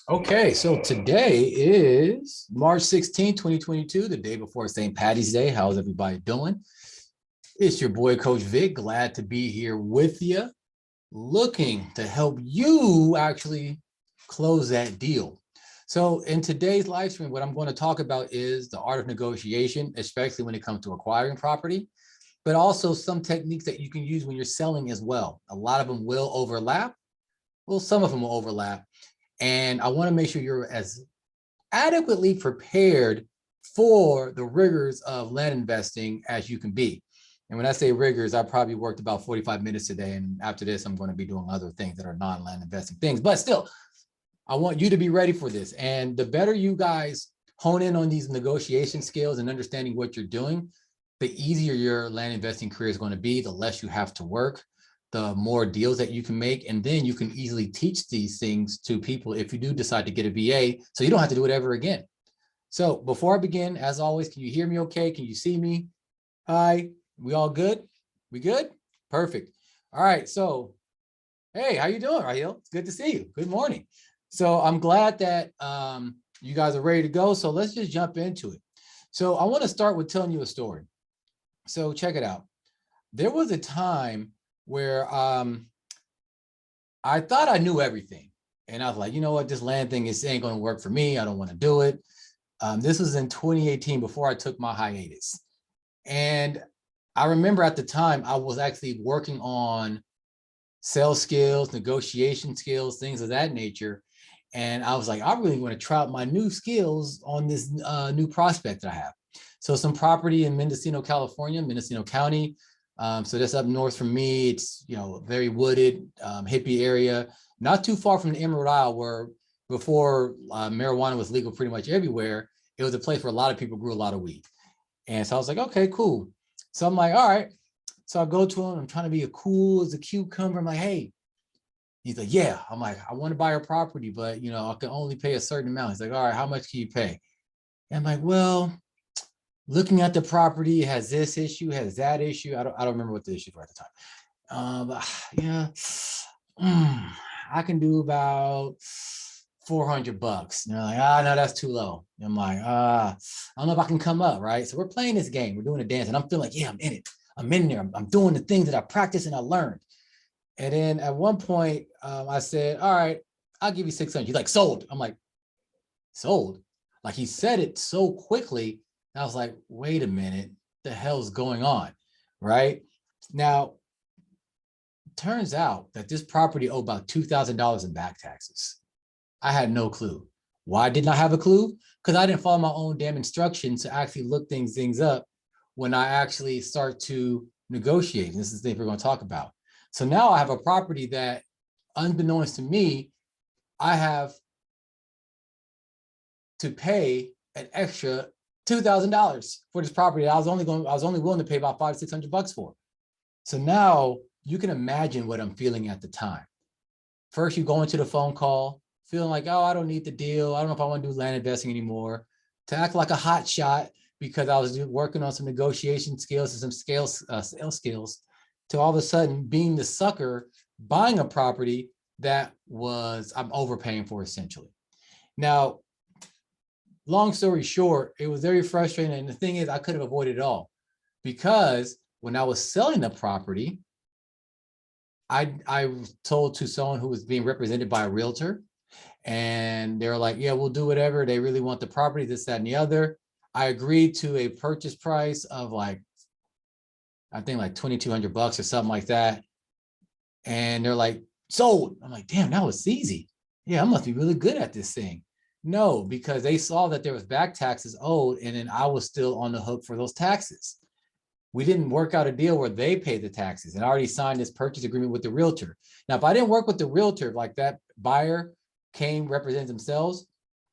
Okay, so today is March 16th, 2022, the day before St. Patty's Day. How's everybody doing? It's your boy, Coach Vic. Glad to be here with you, looking to help you actually close that deal. So in today's live stream, what I'm going to talk about is the art of negotiation, especially when it comes to acquiring property, but also some techniques that you can use when you're selling as well. A lot of them will overlap. Well, some of them will overlap. And I want to make sure you're as adequately prepared for the rigors of land investing as you can be. And when I say rigors, I probably worked about 45 minutes today. And after this, I'm going to be doing other things that are non-land investing things. But still, I want you to be ready for this. And the better you guys hone in on these negotiation skills and understanding what you're doing, the easier your land investing career is going to be, the less you have to work, the more deals that you can make. And then you can easily teach these things to people if you do decide to get a VA, so you don't have to do it ever again. So before I begin, as always, can you hear me okay? Can you see me? Hi, we all good? We good? Perfect. All right, so hey, how you doing, Raheel? It's good to see you. Good morning. So I'm glad that you guys are ready to go. So let's just jump into it. So I want to start with telling you a story. So check it out. There was a time where I thought I knew everything. And I was like, you know what, this land thing ain't going to work for me. I don't want to do it. This was in 2018 before I took my hiatus. And I remember at the time I was actually working on sales skills, negotiation skills, things of that nature. And I was like, I really want to try out my new skills on this new prospect that I have. So some property in Mendocino, California, Mendocino County. So that's up north from me. It's, very wooded, hippie area, not too far from the Emerald Isle, where before marijuana was legal pretty much everywhere, it was a place where a lot of people grew a lot of weed. And so I was like, okay, cool. So I'm like, all right. So I go to him. I'm trying to be cool as a cucumber. I'm like, hey. He's like, yeah. I'm like, I want to buy a property, but I can only pay a certain amount. He's like, all right, how much can you pay? And I'm like, well, looking at the property, it has this issue, has that issue. I don't remember what the issues were at the time. But yeah, I can do about $400. And they're like, no, that's too low. And I'm like, I don't know if I can come up, right? So we're playing this game, we're doing a dance, and I'm feeling like, yeah, I'm in it. I'm in there. I'm doing the things that I practiced and I learned. And then at one point, I said, all right, I'll give you 600. He's like, sold. I'm like, sold? Like, he said it so quickly. I was like, wait a minute, the hell's going on, right? Now, turns out that this property owed about $2,000 in back taxes. I had no clue. Why didn't I have a clue? Because I didn't follow my own damn instructions to actually look things up when I actually start to negotiate. And this is the thing we're going to talk about. So now I have a property that, unbeknownst to me, I have to pay an extra $2,000 for this property. I was only willing to pay about $500-600 for. So now you can imagine what I'm feeling at the time. First, you go into the phone call, feeling like, oh, I don't need the deal. I don't know if I want to do land investing anymore. To act like a hot shot because I was working on some negotiation skills and some sales skills, to all of a sudden being the sucker buying a property that I'm overpaying for essentially. Now, long story short, it was very frustrating. And the thing is, I could have avoided it all, because when I was selling the property, I was told to someone who was being represented by a realtor, and they were like, yeah, we'll do whatever. They really want the property, this, that, and the other. I agreed to a purchase price of I think like $2,200 or something like that. And they're like, sold. I'm like, damn, that was easy. Yeah, I must be really good at this thing. No, because they saw that there was back taxes owed, and then I was still on the hook for those taxes. We didn't work out a deal where they paid the taxes, and I already signed this purchase agreement with the realtor. Now, if I didn't work with the realtor, like that buyer came, represented themselves,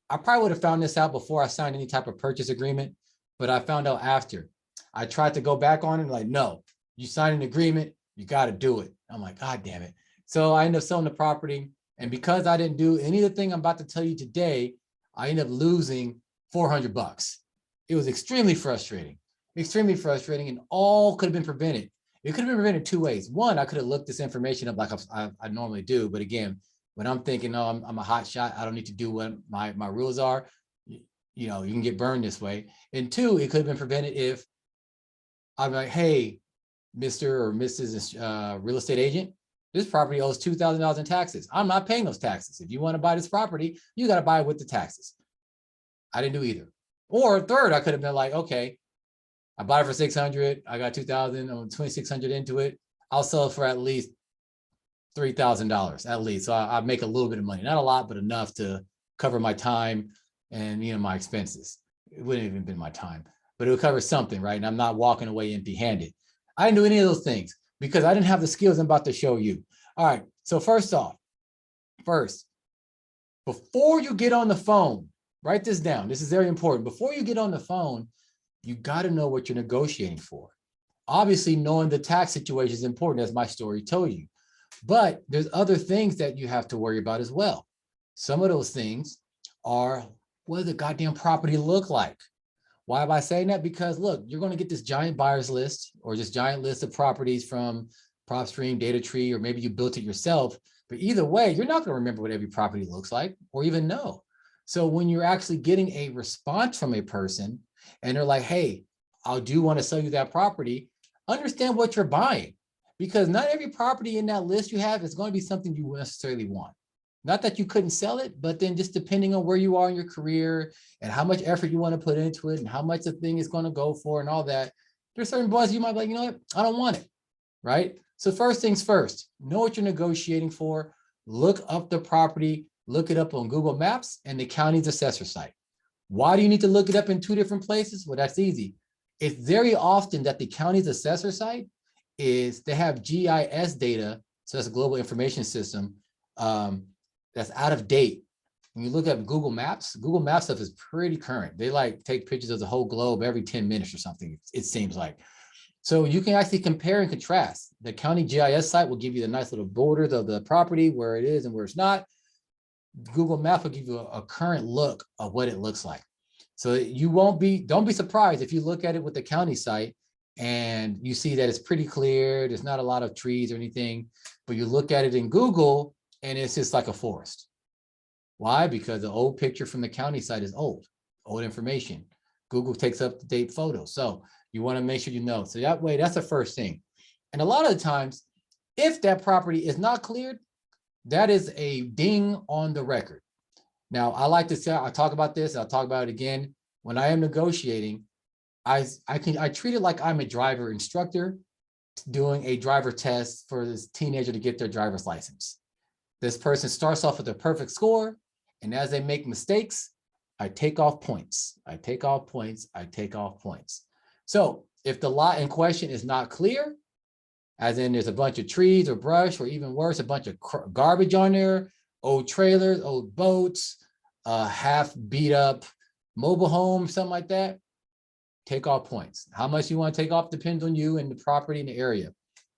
I probably would have found this out before I signed any type of purchase agreement, but I found out after. I tried to go back on it, like, no, you signed an agreement, you got to do it. I'm like, God damn it. So I ended up selling the property. And because I didn't do any of the thing I'm about to tell you today, I ended up losing $400. It was extremely frustrating, and all could have been prevented. It could have been prevented two ways. One, I could have looked this information up like I normally do. But again, When I'm thinking, oh, I'm a hot shot, I don't need to do what my rules are, you know, you can get burned this way. And two, it could have been prevented if I'm like, hey, Mr. or Mrs. Real estate agent, this property owes $2,000 in taxes. I'm not paying those taxes. If you want to buy this property, you got to buy it with the taxes. I didn't do either. Or third, I could have been like, okay, I bought it for 600. I got 2,000 or 2,600 into it. I'll sell it for at least $3,000 at least. So I make a little bit of money, not a lot, but enough to cover my time and, you know, my expenses. It wouldn't even been my time, but it would cover something, right? And I'm not walking away empty handed. I didn't do any of those things because I didn't have the skills I'm about to show you. All right. So first, before you get on the phone, write this down. This is very important. Before you get on the phone, you got to know what you're negotiating for. Obviously, knowing the tax situation is important, as my story told you. But there's other things that you have to worry about as well. Some of those things are, what does the goddamn property look like? Why am I saying that? Because look, you're going to get this giant buyers list or this giant list of properties from PropStream, DataTree, or maybe you built it yourself. But either way, you're not going to remember what every property looks like or even know. So when you're actually getting a response from a person and they're like, hey, I do want to sell you that property, understand what you're buying, because not every property in that list you have is going to be something you necessarily want. Not that you couldn't sell it, but then just depending on where you are in your career and how much effort you want to put into it and how much the thing is going to go for and all that, there's certain buzz you might be like, you know what, I don't want it, right? So first things first, know what you're negotiating for, look up the property, look it up on Google Maps and the county's assessor site. Why do you need to look it up in two different places? Well, that's easy. It's very often that the county's assessor site is, they have GIS data, so that's a global information system, that's out of date. When you look at Google Maps stuff is pretty current. They like take pictures of the whole globe every 10 minutes or something, it seems like. So you can actually compare and contrast. The county GIS site will give you the nice little borders of the property, where it is and where it's not. Google Maps will give you a current look of what it looks like. So you don't be surprised if you look at it with the county site and you see that it's pretty clear, there's not a lot of trees or anything, but you look at it in Google and it's just like a forest. Why? Because the old picture from the county site is old information. Google takes up to date photos. So you want to make sure you know. So that way, that's the first thing. And a lot of the times, if that property is not cleared, that is a ding on the record. Now, I like to say, I talk about this, I'll talk about it again. When I am negotiating, I treat it like I'm a driver instructor doing a driver test for this teenager to get their driver's license. This person starts off with a perfect score, and as they make mistakes, I take off points. I take off points. I take off points. So if the lot in question is not clear, as in there's a bunch of trees or brush, or even worse, a bunch of garbage on there, old trailers, old boats, half beat up mobile home, something like that, take off points. How much you want to take off depends on you and the property and the area.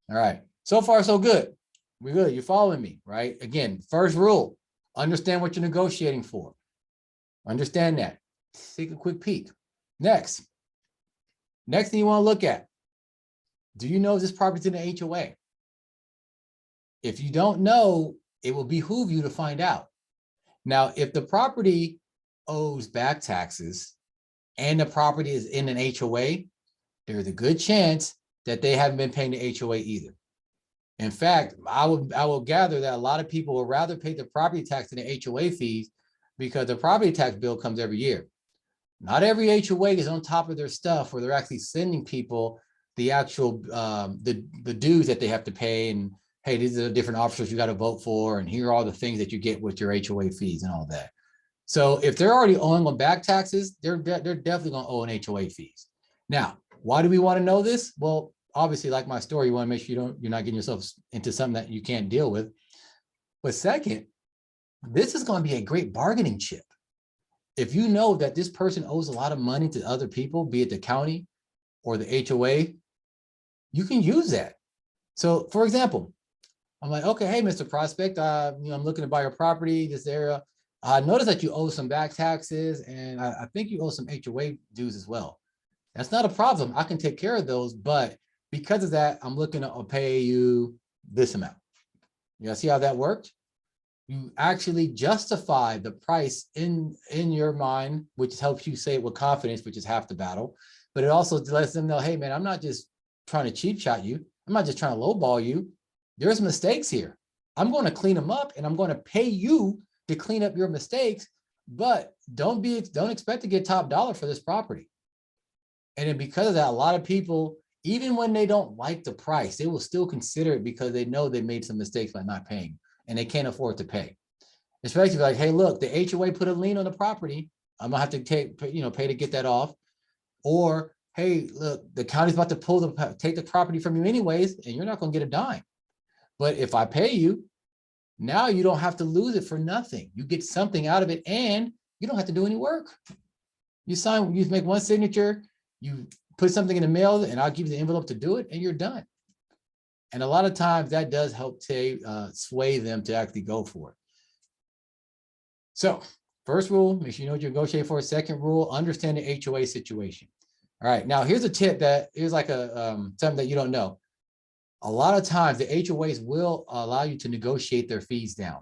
All right, so far so good. We're good, you're following me, right? Again, first rule, understand what you're negotiating for. Understand that. Take a quick peek. Next thing you want to look at, do you know if this property's in an HOA? If you don't know, it will behoove you to find out. Now, if the property owes back taxes and the property is in an HOA, there's a good chance that they haven't been paying the HOA either. In fact, I will gather that a lot of people will rather pay the property tax than the HOA fees, because the property tax bill comes every year. Not every HOA is on top of their stuff where they're actually sending people the actual the dues that they have to pay, and hey, these are the different officers you got to vote for, and here are all the things that you get with your HOA fees and all that. So if they're already owing on back taxes, they're definitely going to owe an HOA fees. Now, why do we want to know this? Well, obviously, like my story, you want to make sure you're not getting yourself into something that you can't deal with. But second, this is going to be a great bargaining chip. If you know that this person owes a lot of money to other people, be it the county or the HOA, you can use that. So for example, I'm like, okay, hey, Mr. Prospect, I'm looking to buy your property, this area. I noticed that you owe some back taxes, and I think you owe some HOA dues as well. That's not a problem. I can take care of those, but because of that, I'm looking to pay you this amount. You see how that worked? You actually justify the price in your mind, which helps you say it with confidence, which is half the battle. But it also lets them know, hey man, I'm not just trying to cheap shot you. I'm not just trying to lowball you. There's mistakes here. I'm going to clean them up, and I'm going to pay you to clean up your mistakes. But don't expect to get top dollar for this property. And then because of that, a lot of people, even when they don't like the price, they will still consider it because they know they made some mistakes by not paying, and they can't afford to pay. Especially like, hey, look, the HOA put a lien on the property. I'm gonna have to pay to get that off. Or, hey, look, the county's about to take the property from you anyways, and you're not gonna get a dime. But if I pay you, now you don't have to lose it for nothing. You get something out of it, and you don't have to do any work. You make one signature, you put something in the mail, and I'll give you the envelope to do it, and you're done. And a lot of times that does help sway them to actually go for it. So first rule, make sure you know what you're negotiating for. Second rule, understand the HOA situation. All right, now here's a tip that is like something that you don't know. A lot of times the HOAs will allow you to negotiate their fees down.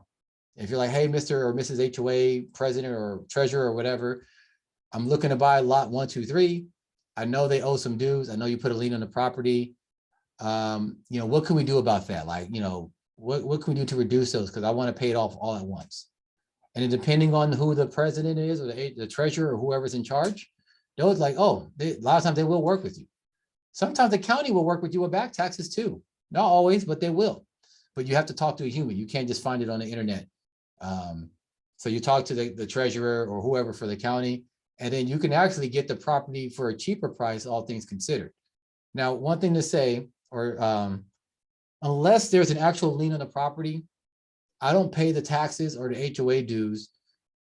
If you're like, hey, Mr. or Mrs. HOA president or treasurer or whatever, I'm looking to buy lot 1, 2, 3. I know they owe some dues. I know you put a lien on the property. What can we do about that? Like, what can we do to reduce those? Because I want to pay it off all at once. And then depending on who the president is or the treasurer or whoever's in charge, those like, a lot of times they will work with you. Sometimes the county will work with you with back taxes too. Not always, but they will. But you have to talk to a human. You can't just find it on the internet. So you talk to the treasurer or whoever for the county, and then you can actually get the property for a cheaper price, all things considered. Now, one thing to say, unless there's an actual lien on the property, I don't pay the taxes or the HOA dues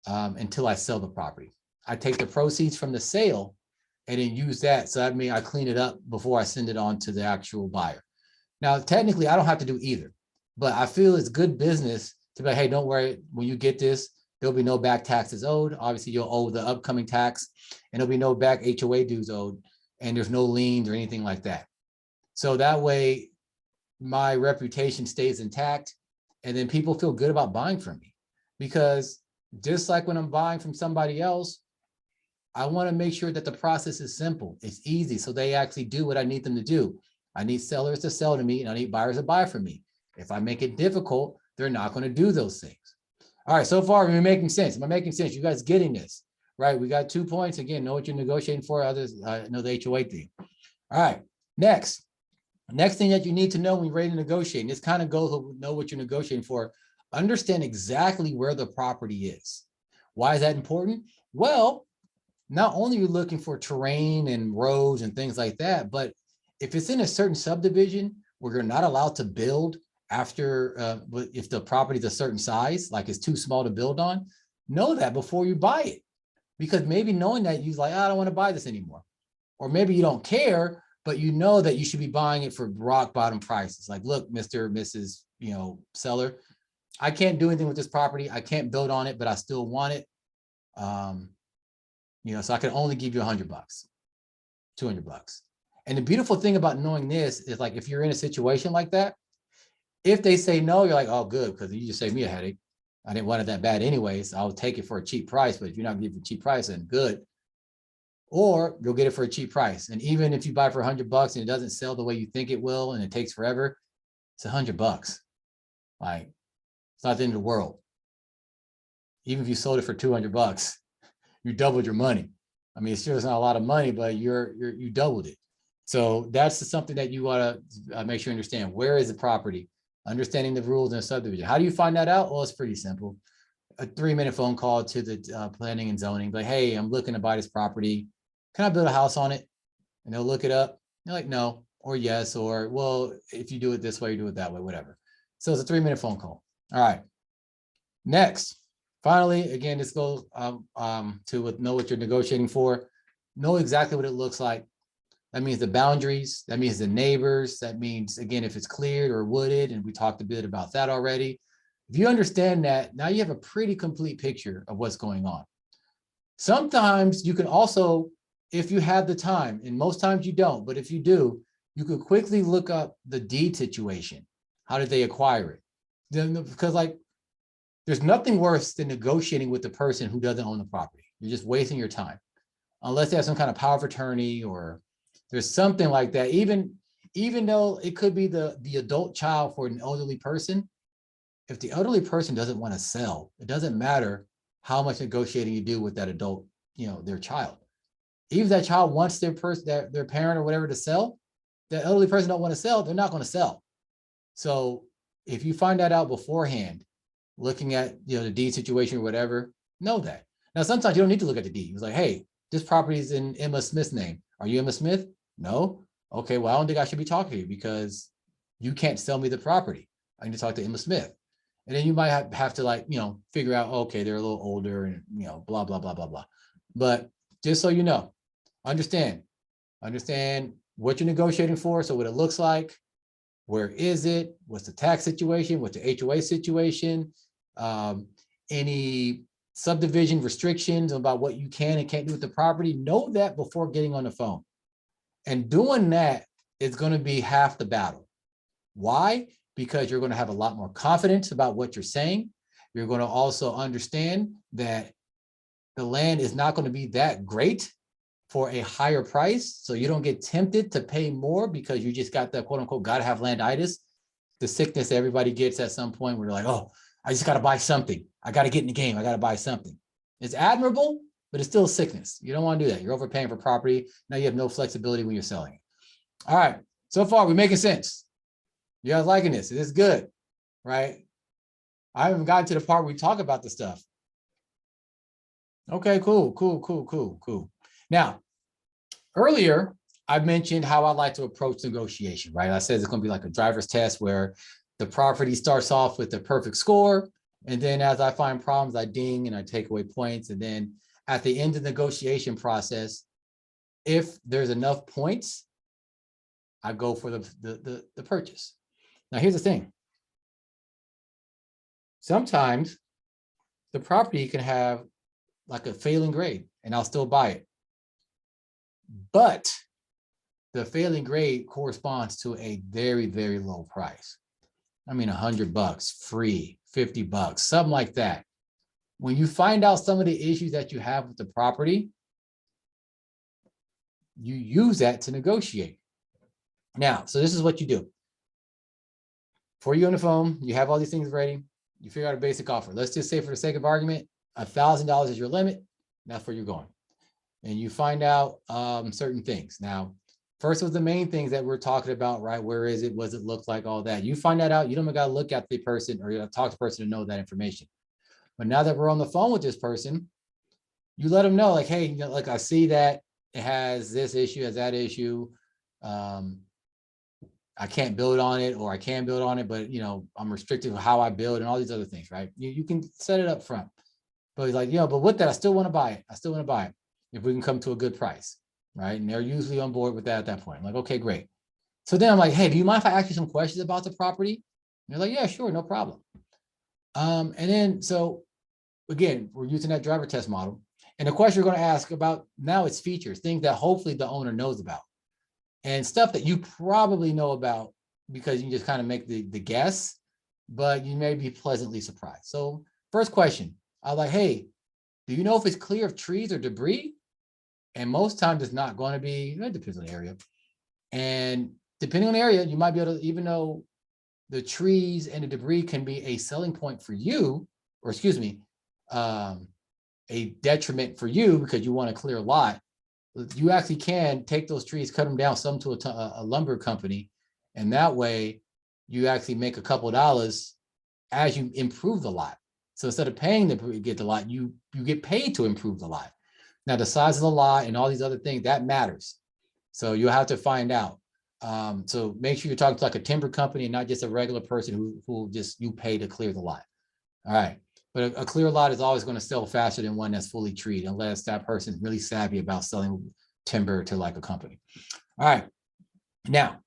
until I sell the property. I take the proceeds from the sale and then use that. So that means I clean it up before I send it on to the actual buyer. Now, technically, I don't have to do either, but I feel it's good business to be like, hey, don't worry, when you get this, there'll be no back taxes owed. Obviously, you'll owe the upcoming tax, and there'll be no back HOA dues owed, and there's no liens or anything like that. So that way, my reputation stays intact, and then people feel good about buying from me. Because just like when I'm buying from somebody else, I want to make sure that the process is simple. It's easy, so they actually do what I need them to do. I need sellers to sell to me, and I need buyers to buy from me. If I make it difficult, they're not going to do those things. All right, so far, we're making sense. Am I making sense? You guys getting this, right? We got 2 points. Again, know what you're negotiating for. Others know the HOA thing. All right, next thing that you need to know when you're ready to negotiate, and this kind of goes with know what you're negotiating for, understand exactly where the property is. Why is that important? Well, not only are you looking for terrain and roads and things like that, but if it's in a certain subdivision where you're not allowed to build after, if the property is a certain size, like it's too small to build on, know that before you buy it. Because maybe knowing that, you're like, I don't want to buy this anymore. Or maybe you don't care, but you know that you should be buying it for rock bottom prices. Like, look, Mr. or Mrs. Seller, I can't do anything with this property. I can't build on it, but I still want it. So I can only give you $100, $200. And the beautiful thing about knowing this is, like, if you're in a situation like that, if they say no, you're like, oh, good, because you just saved me a headache. I didn't want it that bad anyways. I'll take it for a cheap price, but if you're not giving a cheap price, then good. Or you'll get it for a cheap price. And even if you buy for $100 and it doesn't sell the way you think it will, and it takes forever, it's $100. Like, it's not the end of the world. Even if you sold it for $200, you doubled your money. I mean, it's sure it's not a lot of money, but you doubled it. So that's something that you want to make sure you understand. Where is the property? Understanding the rules in a subdivision. How do you find that out? Well, it's pretty simple. A 3-minute phone call to the planning and zoning. But hey, I'm looking to buy this property. Can I build a house on it? And they'll look it up. You're like, no, or yes, or well, if you do it this way, you do it that way, whatever. So it's a 3-minute phone call. All right. Next, finally, again, this goes to know what you're negotiating for. Know exactly what it looks like. That means the boundaries. That means the neighbors. That means, again, if it's cleared or wooded, and we talked a bit about that already. If you understand that, now you have a pretty complete picture of what's going on. Sometimes you can also, if you have the time, and most times you don't, but if you do, you can quickly look up the deed situation. How did they acquire it? Because, like, There's nothing worse than negotiating with the person who doesn't own the property. You're just wasting your time. Unless they have some kind of power of attorney or there's something like that. Even though it could be the adult child for an elderly person, if the elderly person doesn't want to sell, it doesn't matter how much negotiating you do with that adult, their child. Even if that child wants their parent or whatever to sell, the elderly person don't want to sell, they're not going to sell. So if you find that out beforehand, looking at the deed situation or whatever, know that. Now, sometimes you don't need to look at the deed. It's like, hey, this property is in Emma Smith's name. Are you Emma Smith? No. Okay, well, I don't think I should be talking to you because you can't sell me the property. I need to talk to Emma Smith. And then you might have to figure out, okay, they're a little older and, blah, blah, blah, blah, blah. But just so you know, understand what you're negotiating for. So what it looks like, where is it? What's the tax situation? What's the HOA situation? Any subdivision restrictions about what you can and can't do with the property. Know that before getting on the phone. And doing that is going to be half the battle. Why? Because you're going to have a lot more confidence about what you're saying. You're going to also understand that the land is not going to be that great for a higher price. So you don't get tempted to pay more because you just got that quote unquote, got to have landitis, the sickness everybody gets at some point where they're like, oh, I just got to buy something. I got to get in the game. I got to buy something. It's admirable, but it's still sickness. You don't want to do that. You're overpaying for property. Now you have no flexibility when you're selling it. All right. So far, we're making sense. You guys liking this? It is good, right? I haven't gotten to the part where we talk about the stuff. Okay, cool. Now, earlier, I mentioned how I like to approach negotiation, right? I said it's going to be like a driver's test where the property starts off with a perfect score. And then as I find problems, I ding and I take away points. And then at the end of the negotiation process, if there's enough points, I go for the purchase. Now, here's the thing. Sometimes the property can have like a failing grade and I'll still buy it. But the failing grade corresponds to a very, very low price. I mean, $100, free, $50, something like that. When you find out some of the issues that you have with the property, you use that to negotiate. Now, so this is what you do. Before you on the phone, you have all these things ready. You figure out a basic offer. Let's just say for the sake of argument, $1,000 is your limit. That's where you're going. And you find out certain things. Now, first was the main things that we're talking about, right? Where is it? What does it look like? All that. You find that out. You don't got to look at the person or you talk to the person to know that information. But now that we're on the phone with this person, you let them know, like, hey, like I see that it has this issue, has that issue. I can't build on it, or I can build on it, but I'm restricted with how I build and all these other things, right? You can set it up front. But he's like, but with that, I still want to buy it. I still want to buy it if we can come to a good price, right? And they're usually on board with that at that point. I'm like, okay, great. So then I'm like, hey, do you mind if I ask you some questions about the property? And they're like, yeah, sure, no problem. And then, so again, we're using that driver test model. And the question you're going to ask about now is features, things that hopefully the owner knows about. And stuff that you probably know about because you just kind of make the guess, but you may be pleasantly surprised. So first question, I was like, hey, do you know if it's clear of trees or debris? And most times it's not going to be, it depends on the area. And depending on the area, you might be able to, even though the trees and the debris can be a selling point for you, or excuse me, a detriment for you because you want a clear lot, you actually can take those trees, cut them down, sell them to a lumber company. And that way you actually make a couple of dollars as you improve the lot. So instead of paying to get the lot, you get paid to improve the lot. Now, the size of the lot and all these other things, that matters. So you'll have to find out. So make sure you're talking to like a timber company and not just a regular person who just you pay to clear the lot. All right. But a clear lot is always going to sell faster than one that's fully treed, unless that person is really savvy about selling timber to like a company. All right. Now,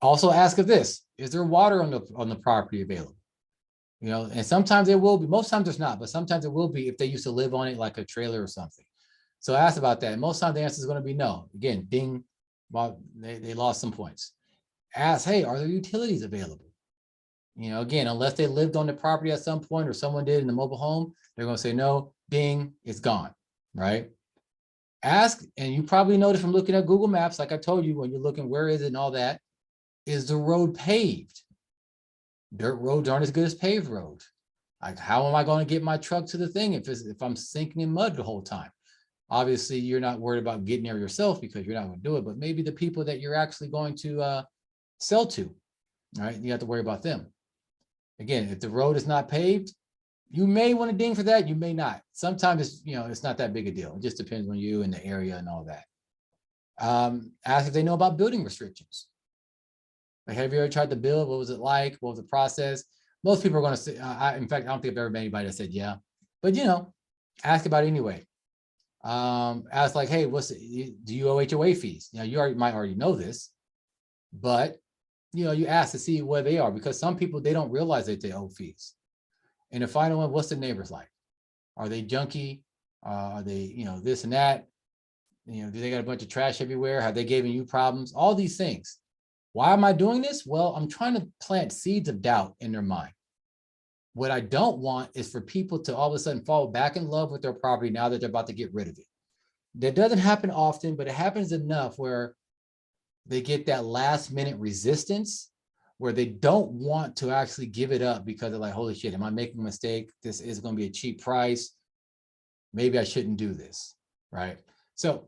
also ask of this: is there water on the property available? And sometimes there will be. Most times there's not, but sometimes it will be if they used to live on it, like a trailer or something. So ask about that. And most times the answer is going to be no. Again, ding. Well, they lost some points. Ask, hey, are there utilities available? You know, again, unless they lived on the property at some point or someone did in the mobile home, they're going to say, no, ding, it's gone, right? Ask, and you probably noticed from looking at Google Maps, like I told you, when you're looking, where is it and all that, is the road paved? Dirt roads aren't as good as paved roads. Like, how am I going to get my truck to the thing if I'm sinking in mud the whole time? Obviously, you're not worried about getting there yourself because you're not going to do it, but maybe the people that you're actually going to sell to, right? You have to worry about them. Again, if the road is not paved, you may want to ding for that. You may not. Sometimes it's, you know, it's not that big a deal. It just depends on you and the area and all that. Ask if they know about building restrictions. Like, have you ever tried to build? What was it like? What was the process? Most people are going to say, in fact, I don't think I've ever met anybody that said, yeah, but you know, ask about it anyway. Ask like, hey, do you owe HOA fees? You know, you might already know this, but you know, you ask to see where they are, because some people, they don't realize that they owe fees. And the final one, what's the neighbors like? Are they junky? Are they, you know, this and that? You know, do they got a bunch of trash everywhere? Have they given you problems? All these things. Why am I doing this? Well, I'm trying to plant seeds of doubt in their mind. What I don't want is for people to all of a sudden fall back in love with their property now that they're about to get rid of it. That doesn't happen often, but it happens enough where they get that last minute resistance where they don't want to actually give it up because they're like, holy shit, am I making a mistake? This is going to be a cheap price. Maybe I shouldn't do this, right? So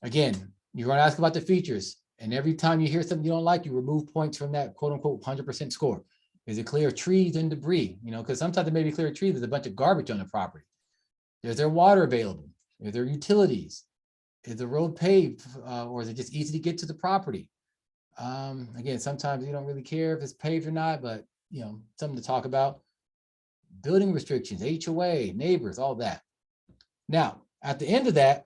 again, you're going to ask about the features. And every time you hear something you don't like, you remove points from that quote unquote 100% score. Is it clear of trees and debris? You know, because sometimes it may be clear of trees, there's a bunch of garbage on the property. Is there water available? Are there utilities? Is the road paved, or is it just easy to get to the property? Again, sometimes you don't really care if it's paved or not, but you know, something to talk about. Building restrictions, HOA, neighbors, all that. Now, at the end of that,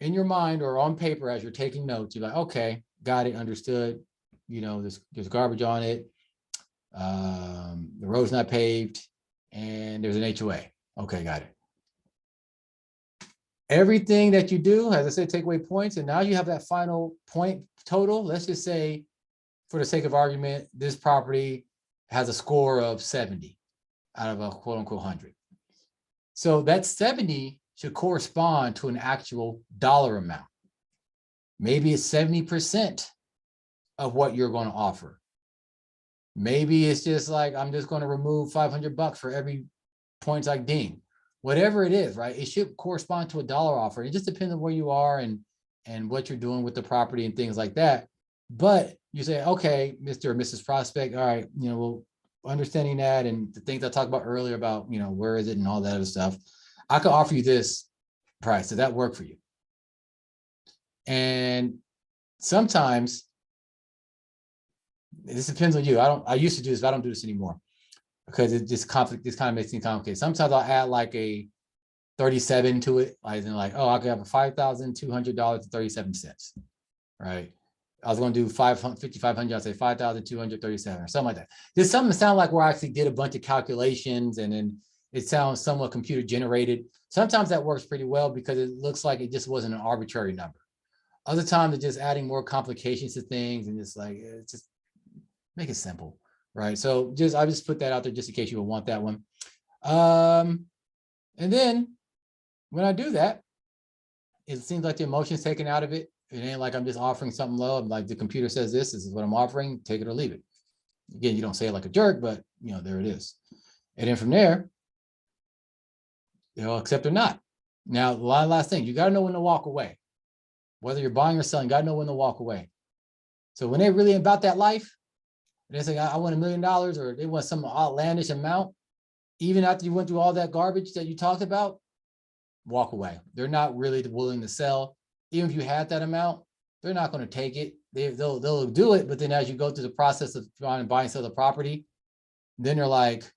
in your mind or on paper as you're taking notes, you're like, okay, got it, understood. You know, there's garbage on it. The road's not paved, and there's an HOA. Okay, got it. Everything that you do, as I said, take away points, and now you have that final point total. Let's just say, for the sake of argument, this property has a score of 70 out of a quote unquote 100. So that 70 should correspond to an actual dollar amount. Maybe it's 70% of what you're going to offer. Maybe it's just like, I'm just going to remove $500 for every points I ding. Whatever it is, right? It should correspond to a dollar offer. It just depends on where you are and what you're doing with the property and things like that. But you say, okay, Mr. or Mrs. Prospect, all right, you know, well, understanding that and the things I talked about earlier about, you know, where is it and all that other stuff, I could offer you this price. Does that work for you? And sometimes this depends on you. I used to do this, but I don't do this anymore because it just kind of makes things complicated. Sometimes I'll add like a 37 to it, like, oh, I could have a $5,200.37, right? I was going to do 5,500. I'll say 5,237 or something like that. There's something that sounds like where I actually did a bunch of calculations and then it sounds somewhat computer generated. Sometimes that works pretty well because it looks like it just wasn't an arbitrary number. Other times it's just adding more complications to things and just like, it's just make it simple, right? So I just put that out there just in case you would want that one. And then when I do that, it seems like the emotion's taken out of it. It ain't like I'm just offering something low. I'm like, the computer says this is what I'm offering, take it or leave it. Again, you don't say it like a jerk, but you know, there it is. And then from there, they'll accept or not. Now, the last thing, you got to know when to walk away. Whether you're buying or selling, you got to know when to walk away. So when they're really about that life, and they say, I want $1 million, or they want some outlandish amount, even after you went through all that garbage that you talked about, walk away. They're not really willing to sell. Even if you had that amount, they're not going to take it. They'll do it, but then as you go through the process of trying to buy and sell the property, then they're like,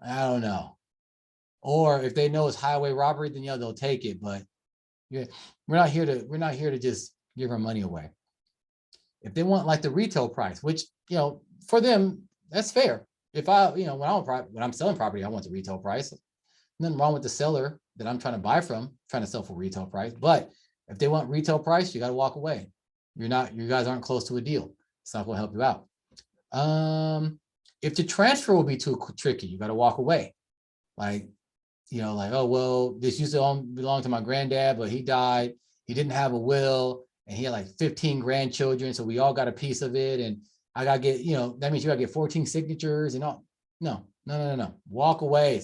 I don't know. Or if they know it's highway robbery, then yeah, they'll take it. But yeah, we're not here to just give our money away. If they want like the retail price, which, you know, for them, that's fair. If I, you know, when I'm selling property, I want the retail price. Nothing wrong with the seller that I'm trying to buy from, trying to sell for retail price. But if they want retail price, you got to walk away. You guys aren't close to a deal. It's not going to help you out. If the transfer will be too tricky, you got to walk away. Like, like, oh, well, this used to belong to my granddad, but he died. He didn't have a will, and he had like 15 grandchildren. So we all got a piece of it. And I got to get, that means you got to get 14 signatures and all. No. Walk away.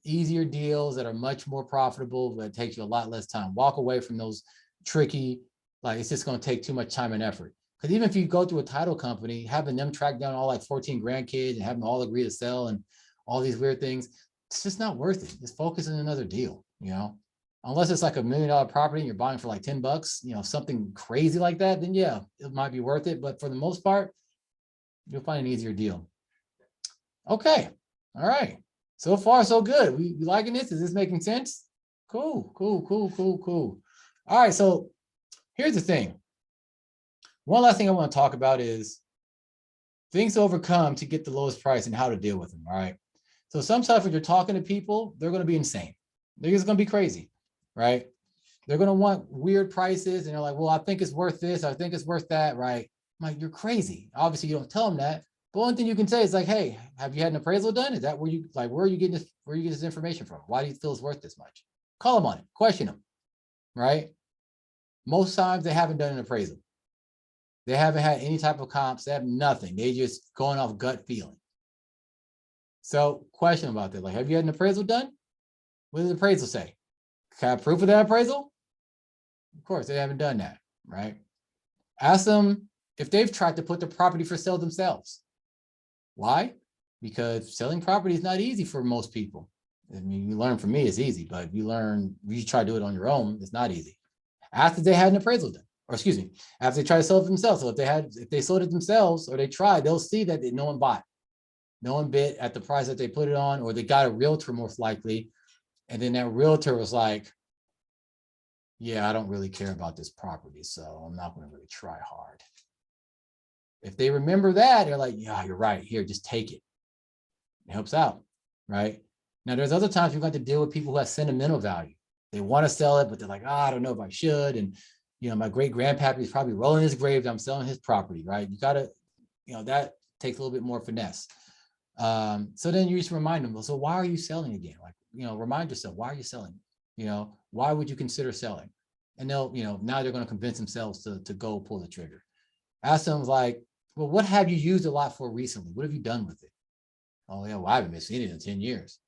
Easier deals that are much more profitable, but it takes you a lot less time. Walk away from those tricky, like it's just going to take too much time and effort. Because even if you go through a title company, having them track down all like 14 grandkids and have them all agree to sell and all these weird things, it's just not worth it. Just focus on another deal, unless it's like $1 million property and you're buying for like $10, something crazy like that, then yeah, it might be worth it. But for the most part, you'll find an easier deal. Okay. All right. So far, so good. We liking this? Is this making sense? Cool. All right. So here's the thing. One last thing I want to talk about is things to overcome to get the lowest price and how to deal with them. All right. So sometimes when you're talking to people, they're going to be insane. They're just going to be crazy, right? They're going to want weird prices. And they're like, well, I think it's worth this. I think it's worth that, right? I'm like, you're crazy. Obviously, you don't tell them that. But one thing you can say is like, hey, have you had an appraisal done? Is that where are you getting this information from? Why do you feel it's worth this much? Call them on it, question them, right? Most times they haven't done an appraisal. They haven't had any type of comps. They have nothing. They just going off gut feeling. So question about that. Like, have you had an appraisal done? What does the appraisal say? Can I have proof of that appraisal? Of course, they haven't done that, right? Ask them if they've tried to put the property for sale themselves. Why? Because selling property is not easy for most people. I mean, you learn from me, it's easy, but you try to do it on your own, it's not easy. After they had an appraisal done, or excuse me, after they try to sell it themselves. So if they sold it themselves or they tried, they'll see that no one bought. No one bid at the price that they put it on, or they got a realtor most likely. And then that realtor was like, yeah, I don't really care about this property, so I'm not going to really try hard. If they remember that, they're like, yeah, you're right. Here, just take it. It helps out, right? Now, there's other times you're going to deal with people who have sentimental value. They want to sell it, but they're like, I don't know if I should. And, my great grandpappy is probably rolling his grave that I'm selling his property, right? You got to, that takes a little bit more finesse. So then you just remind them, so why are you selling again? Like, remind yourself, why are you selling? Why would you consider selling? And they'll, now they're going to convince themselves to go pull the trigger. Ask them like, well, what have you used a lot for recently? What have you done with it? Oh yeah, well, I haven't been seeing it in 10 years.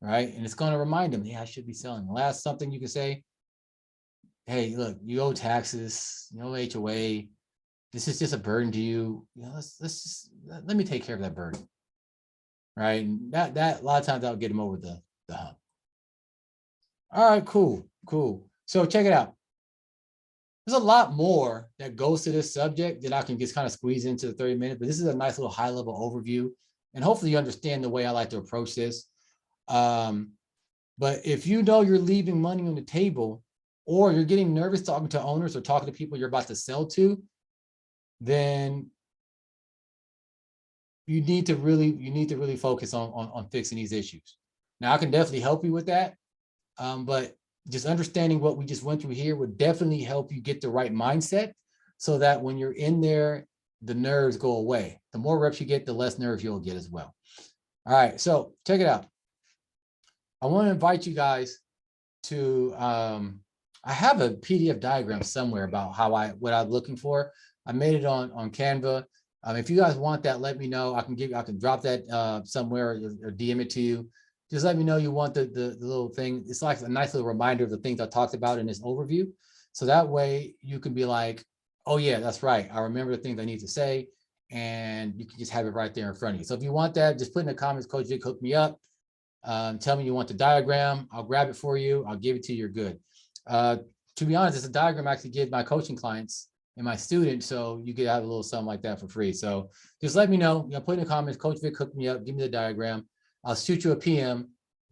Right. And it's going to remind them, yeah, I should be selling. The last something you can say, hey, look, you owe taxes, you owe HOA. This is just a burden to you. Let me take care of that burden. Right. And that a lot of times that'll get them over the hump. All right, cool. So check it out. There's a lot more that goes to this subject that I can just kind of squeeze into the 30 minutes, but this is a nice little high level overview. And hopefully you understand the way I like to approach this. But if you're leaving money on the table, or you're getting nervous talking to owners or talking to people you're about to sell to, then you need to really focus on fixing these issues. Now, I can definitely help you with that. But just understanding what we just went through here would definitely help you get the right mindset so that when you're in there, the nerves go away. The more reps you get, the less nerves you'll get as well. All right, so check it out. I want to invite you guys to, I have a PDF diagram somewhere about what I'm looking for. I made it on Canva. If you guys want that, let me know. I can drop that somewhere or DM it to you. Just let me know you want the little thing. It's like a nice little reminder of the things I talked about in this overview. So that way you can be like, oh yeah, that's right. I remember the things I need to say, and you can just have it right there in front of you. So if you want that, just put in the comments, Coach Vic, hook me up. Tell me you want the diagram. I'll grab it for you. I'll give it to you. You're good. To be honest, it's a diagram I actually give my coaching clients and my students. So you could have a little something like that for free. So just let me know. Put in the comments, Coach Vic, hook me up. Give me the diagram. I'll shoot you a PM.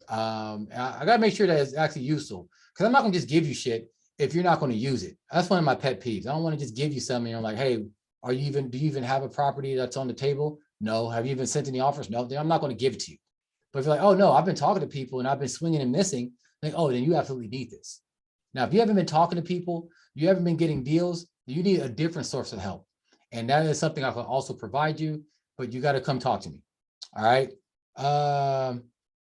I got to make sure that it's actually useful, because I'm not going to just give you shit if you're not going to use it. That's one of my pet peeves. I don't want to just give you something and you're like, hey, do you even have a property that's on the table? No. Have you even sent any offers? No. Then I'm not going to give it to you. But if you're like, oh no, I've been talking to people and I've been swinging and missing, like, oh, then you absolutely need this. Now, if you haven't been talking to people, you haven't been getting deals, you need a different source of help. And that is something I can also provide you. but you got to come talk to me. All right.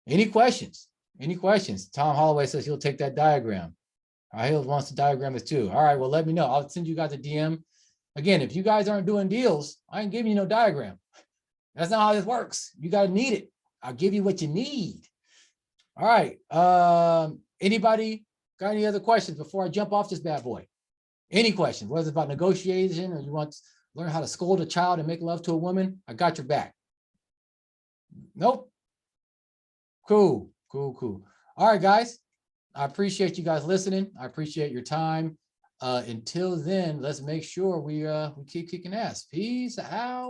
Any questions? Any questions? Tom Holloway says he'll take that diagram. He wants to diagram this too. All right, well, let me know. I'll send you guys a DM. Again, if you guys aren't doing deals, I ain't giving you no diagram. That's not how this works. You got to need it. I'll give you what you need. All right. Anybody got any other questions before I jump off this bad boy? Any questions? Whether it's about negotiation or you want to learn how to scold a child and make love to a woman, I got your back. Nope. Cool. All right, guys. I appreciate you guys listening. I appreciate your time. Until then, let's make sure we keep kicking ass. Peace out.